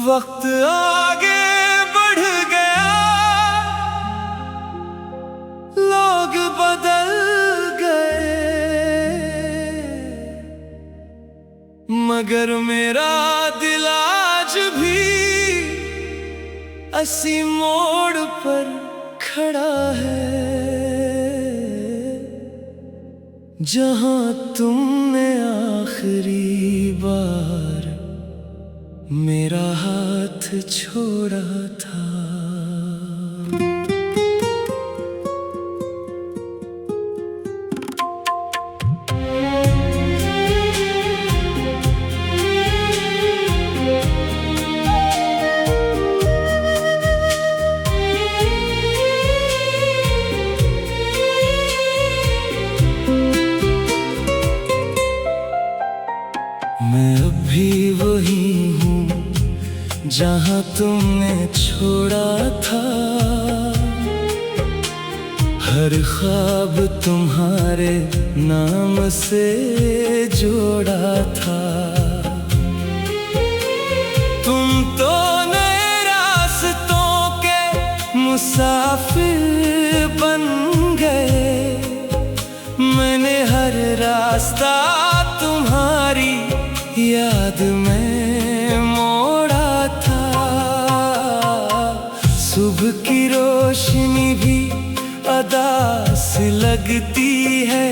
वक्त आगे बढ़ गया, लोग बदल गए, मगर मेरा दिल आज भी इसी मोड़ पर खड़ा है, जहां तुमने आखिरी बार मेरा हाथ छोड़ा था। मैं अभी वही हूँ जहाँ तुमने छोड़ा था, हर ख्वाब तुम्हारे नाम से जोड़ा था। तुम तो नए रास्तों के मुसाफिर बन गए, मैंने हर रास्ता तुम्हारी याद में मोड़ा था। सुबह की रोशनी भी अदा से लगती है,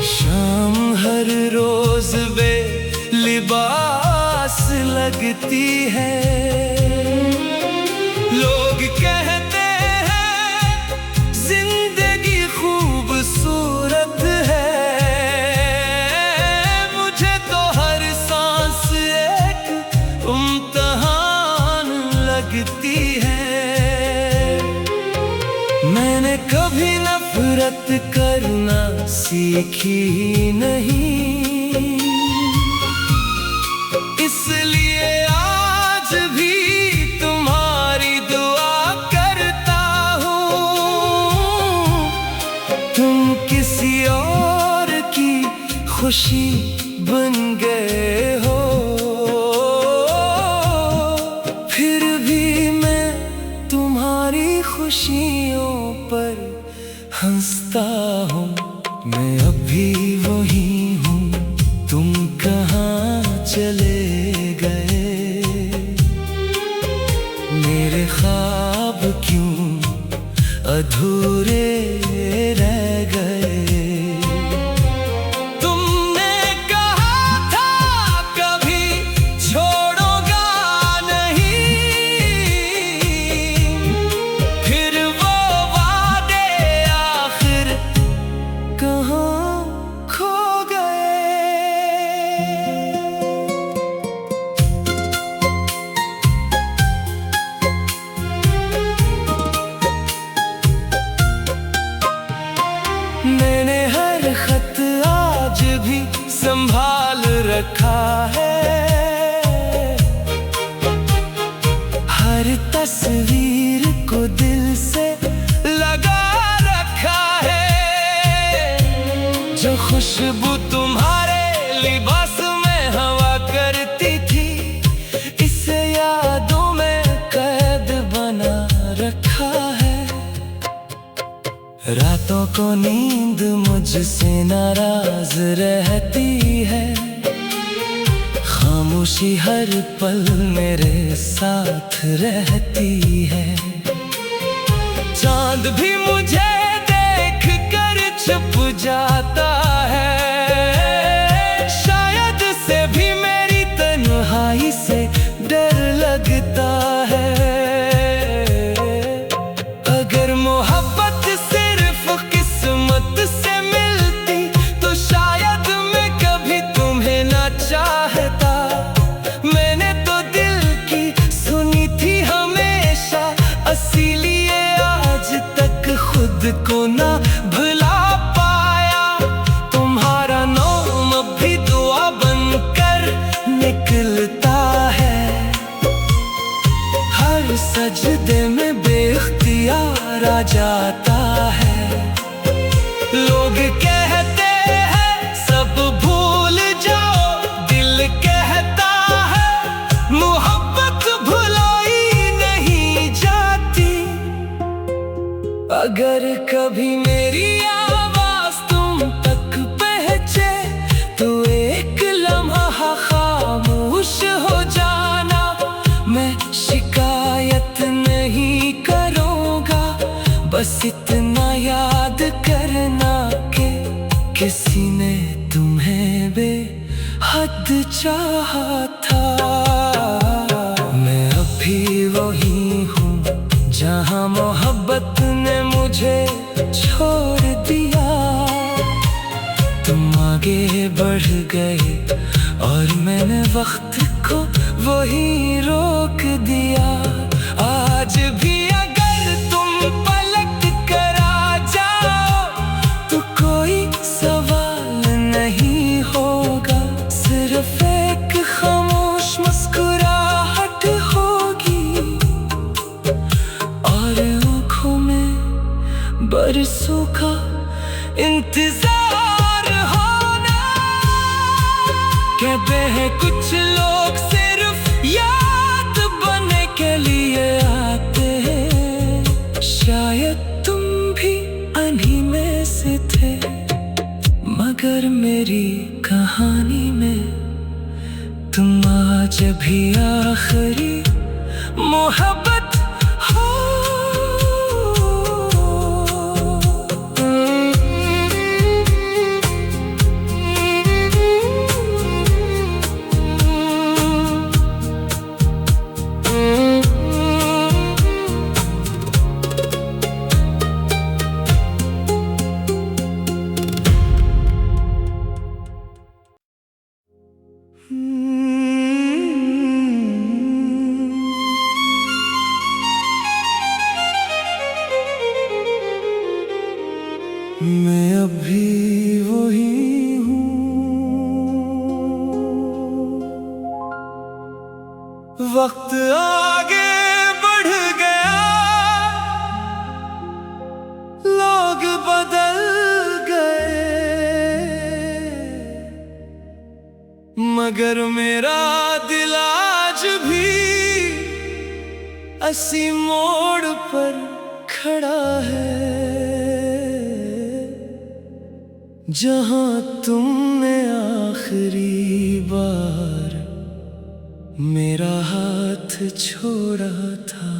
शाम हर रोज बेलिबास लगती है। लोग कहते हैं जिंदगी खूबसूरत है, मैंने कभी नफरत करना सीखी नहीं, इसलिए आज भी तुम्हारी दुआ करता हूँ। तुम किसी और की खुशी बन गए हो, खुशियों पर हंसता हूँ। मैं अभी वही हूँ, तुम कहाँ चले गए, मेरे ख्वाब क्यों अधूरे रह गए। मैंने हर खत आज भी संभाल रखा है, हर तस्वीर को दिल से लगा रखा है। जो खुशबू तुम्हारे लिबास में हवा करती थी, इसे यादों में कैद बना रखा है। रातों को नींद मुझसे नाराज रहती है, खामोशी हर पल मेरे साथ रहती है। चांद भी मुझे देख कर छुप जाता है, शायद से भी मेरी तन्हाई से डर लगता है। अगर मोहब्बत किस्मत से मिलती तो शायद मैं कभी तुम्हें ना चाहता। मैंने तो दिल की सुनी थी हमेशा, इसीलिए आज तक खुद को ना भुला पाया। अगर कभी मेरी आवाज तुम तक पहुंचे तो एक लम्हा खामोश हो जाना। मैं शिकायत नहीं करूँगा, बस इतना याद करना कि किसी ने तुम्हें बेहद चाहा था। मैं अभी वही हूँ जहाँ मोहब्बत ने मुझे छोड़ दिया। तुम आगे बढ़ गए और मैंने वक्त को वही रोक दिया। आज भी अगर तुम पलट कर आ जाओ तो कोई सवाल नहीं होगा, सिर्फ एक खामोश मुस्कुराहट होगी और आँखों में बरसों का इंतजार होना। कहते हैं कुछ लोग सिर्फ याद बनने के लिए आते हैं, शायद तुम भी उन्हीं में से थे। मगर मेरी कहानी में तुम आज भी आखिरी मोहब्बत हो। मैं अभी वही हूँ, वक्त आगे बढ़ गया, लोग बदल गए, मगर मेरा दिल आज भी इसी मोड़ पर खड़ा है जहाँ तुमने आखिरी बार मेरा हाथ छोड़ा था।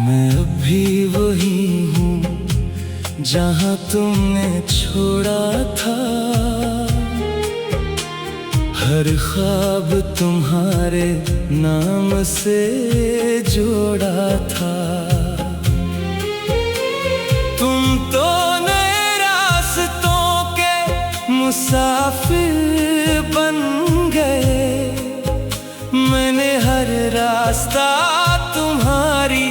मैं अभी वही हूँ जहाँ तुमने छोड़ा था, हर ख्वाब तुम्हारे नाम से जोड़ा था। तुम तो नए रास्तों के मुसाफिर बन गए, मैंने हर रास्ता तुम्हारी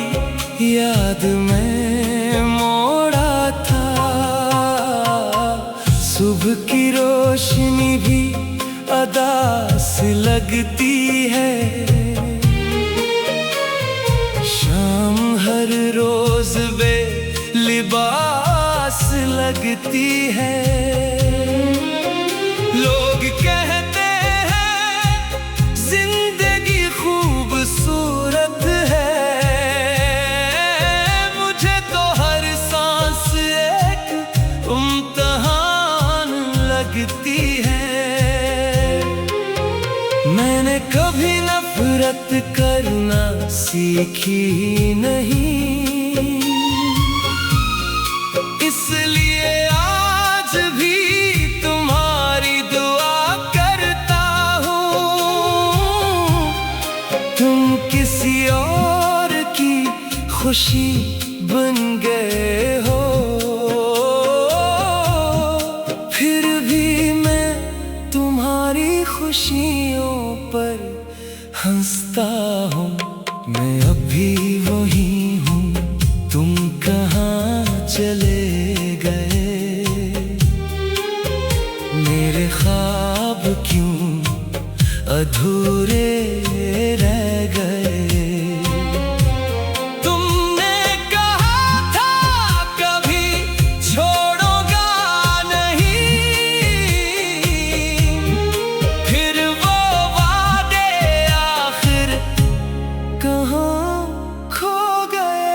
याद में मोड़ा था। सुबह की रोशनी भी अदा सी लगती है, शाम हर रोज बे लिबास लगती है। लोग कहते हैं जिंदगी खूबसूरत है, मैंने कभी नफरत करना सीखी नहीं, इसलिए आज भी तुम्हारी दुआ करता हूँ। तुम किसी और की खुशी बन गए हो, फिर भी मैं तुम्हारी खुशियों पर हंसता हूँ। मैं अभी वही हूँ, तुम कहाँ चले गए, मेरे ख्वाब क्यों कहाँ खो गए।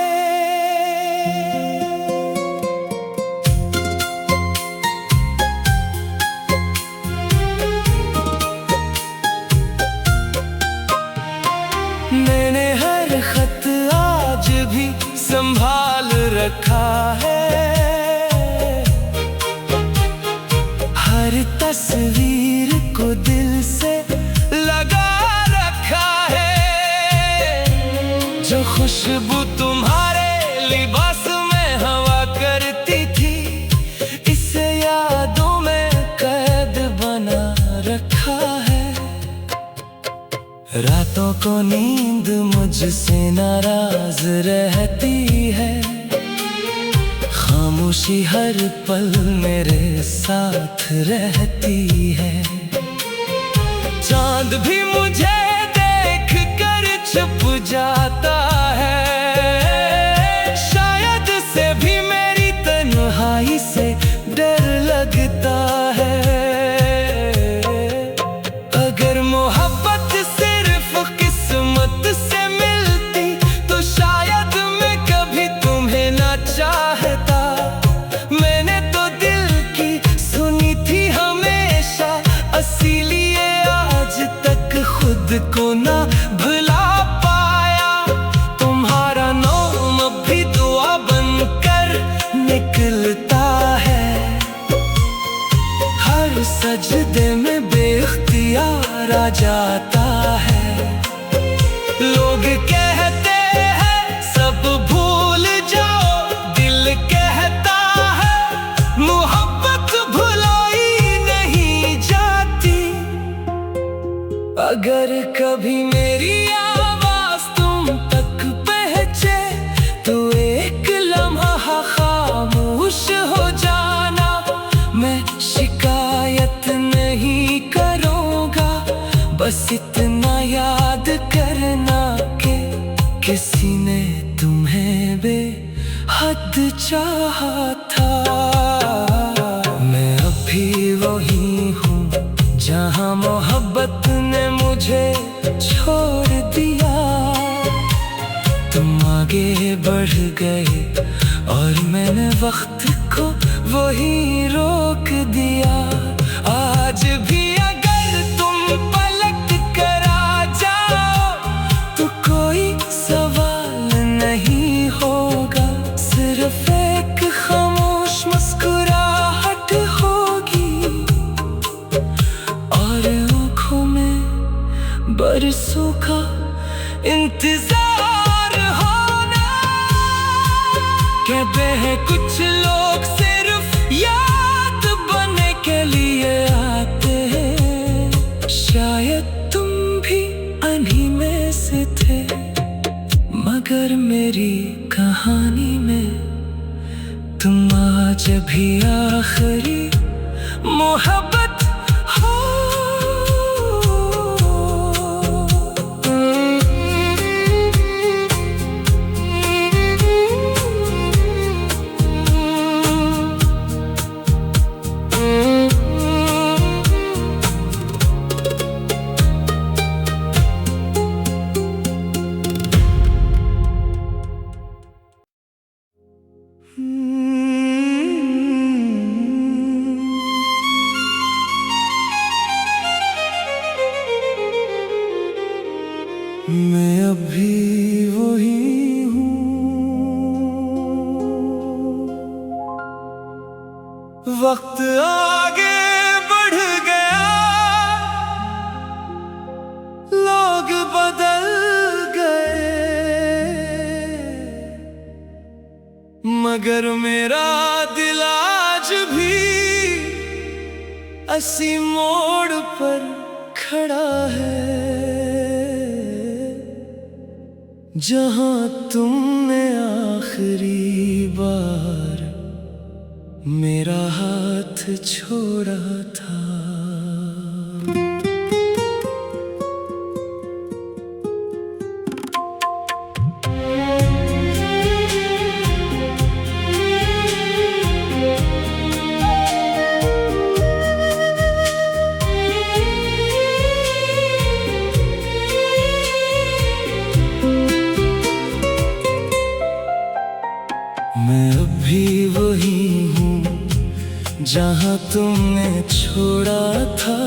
मैंने हर खत आज भी संभाल रखा है, हर तस्वीर को दिल से लगा रखा है। जो खुशबू तुम्हारे लिबास में हवा करती थी, इसे यादों में कैद बना रखा है। रातों को नींद मुझसे नाराज रहती है, खामोशी हर पल मेरे साथ रहती है। चांद भी मुझे देख कर छुप जाता है, शायद से भी मेरी तन्हाई से डर लगता है। अगर मोहब्बत सिर्फ किस्मत से मिलती तो शायद मैं कभी तुम्हें ना चाहता। मैंने तो दिल की सुनी थी हमेशा, इसीलिए आज तक खुद को ना भुला पाया। तुम्हारा नाम भी दुआ बनकर निकलता है, हर सजदे में बेख्तियार आ जाता है। लोग कहते हैं सब भूल जाओ, दिल कहता है मोहब्बत भुलाई नहीं जाती। अगर कभी मेरी आवाज तुम तक पहुंचे तो एक लम्हा खामोश हो जाना। मैं शिकायत नहीं करूँगा, बस इतना याद करना कि किसी ने तुम्हें बेहद चाहा था। मैं अभी वही हूँ जहाँ मोहब्बत ने मुझे छोड़ दिया। तुम आगे बढ़ गए और मैंने वक्त को वही रोक दिया। आज भी अगर तुम पलट कर आ जाओ तो कोई सवाल नहीं होगा, सिर्फ एक खामोश मुस्कुराहट होगी और आँखों में बरसों का इंतजार होना। कहते हैं कुछ लोग सिर्फ याद बनने के लिए आते हैं, शायद तुम भी उन्हीं में से थे। मगर मेरी कहानी में तुम आज भी आखिरी मोहब्बत हो। मैं अभी वही हूँ, वक्त आगे बढ़ गया, लोग बदल गए, मगर मेरा दिल आज भी इसी मोड़ पर खड़ा है, जहाँ तुमने आखिरी बार मेरा हाथ छोड़ा था। जहाँ तुमने छोड़ा था।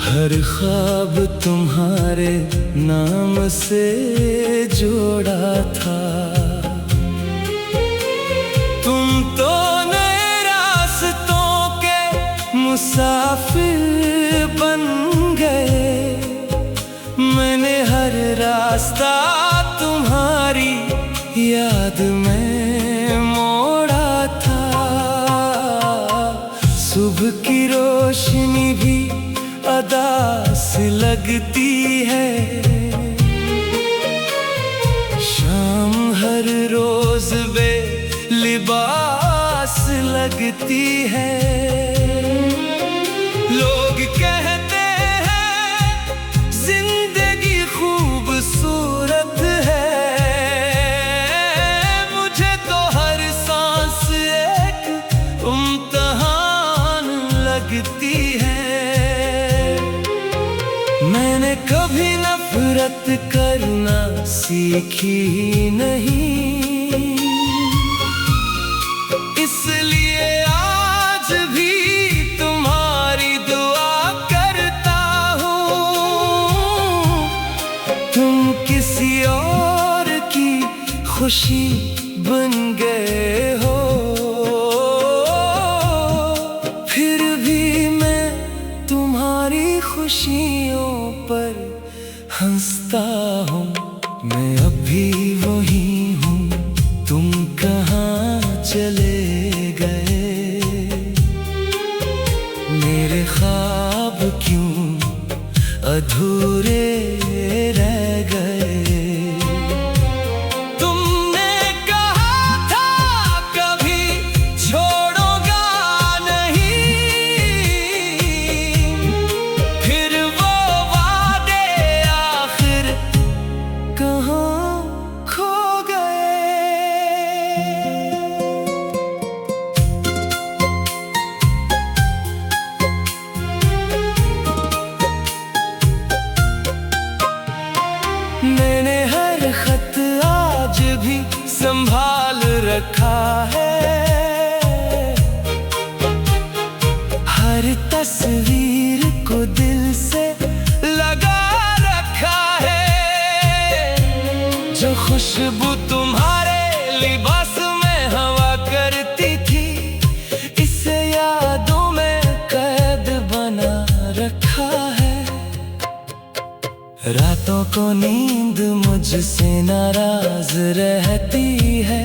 हर ख्वाब तुम्हारे नाम से जोड़ा था। तुम तो नए रास्तों के मुसाफिर बन गए। मैंने हर रास्ता तुम्हारी याद में मोड़ा था। सुबह की रोशनी भी अदा से लगती है। शाम हर रोज बे लिबास लगती है। लोग कहते हैं जिंदगी खूबसूरत है। मुझे तो हर सांस एक इम्तिहान लगती है। मैंने कभी नफरत करना सीखी नहीं, इसलिए आज भी तुम्हारी दुआ करता हूँ। तुम किसी और की खुशी बन गए हो, फिर भी मैं तुम्हारी खुशियों पर हंसता हूँ। मैं अभी वही हूँ, तुम कहाँ चले गए। मेरे ख्वाब क्यों अधूरे रह गए। तुमने कहा था कभी छोड़ोगा नहीं, फिर वो वादे आखिर कहाँ खो गए। मैंने हर खत आज भी संभाल रखा है। हर तस्वीर को दिल से लगा रखा है। जो खुशबू तुम्हारे लिबास में हवा करती थी, इसे यादों में कैद बना रखा है। रातों को नींद मुझसे नाराज रहती है।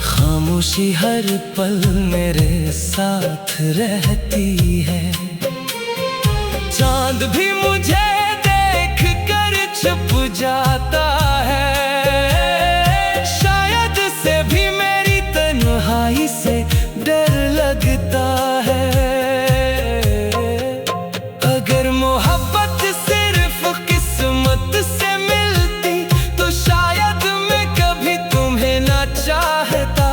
खामोशी हर पल मेरे साथ रहती है। चांद भी मुझे देख कर छुप जाता है। शायद से भी मेरी तन्हाई से डर लगता है। अगर मोहब्बत सिर्फ किस्मत से मिलती, तो शायद मैं कभी तुम्हें ना चाहता।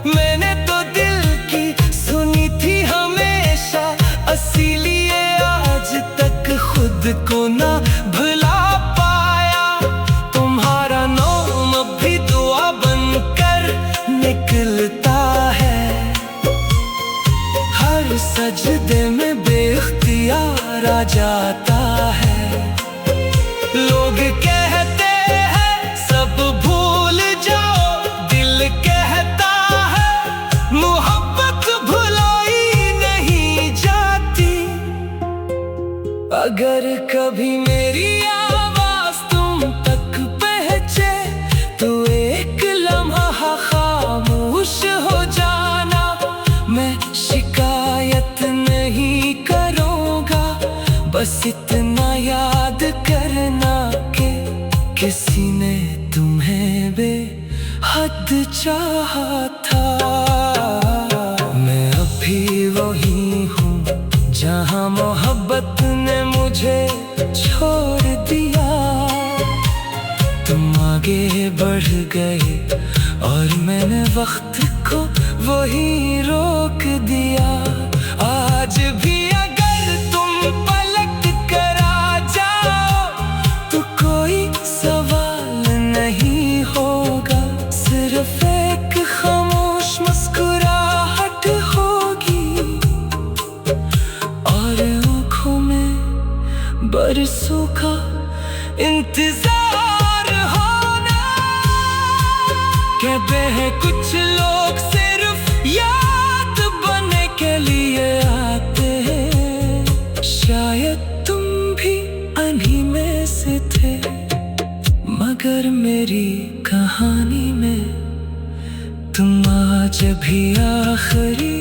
मैंने तो दिल की सुनी थी हमेशा, इसीलिए आज तक खुद को ना भुला पाया। तुम्हारा नाम भी दुआ बनकर निकलता है। हर सजदे में बेख्तियार आ जाता है। लोग कहते हैं सब भूल जाओ, दिल कहता है मोहब्बत भुलाई नहीं जाती। अगर कभी मेरी आवाज तुम तक पहुंचे, तो एक लम्हा खामोश हो जाना। मैं शिकायत नहीं करूँगा, बस इतना याद करना कि किसी ने तुम्हें बेहद चाहा था। मैं अभी वही हूँ जहाँ मोहब्बत ने मुझे छोड़ दिया। तुम आगे बढ़ गए और मैंने वक्त को वही रोक दिया। आज भी अगर तुम पलट कर आ जाओ, तो कोई सवाल नहीं होगा। सिर्फ एक खामोश इंतजार होना। कहते हैं कुछ लोग सिर्फ याद बनने के लिए आते हैं, शायद तुम भी उन्हीं में से थे। मगर मेरी कहानी में तुम आज भी आखिरी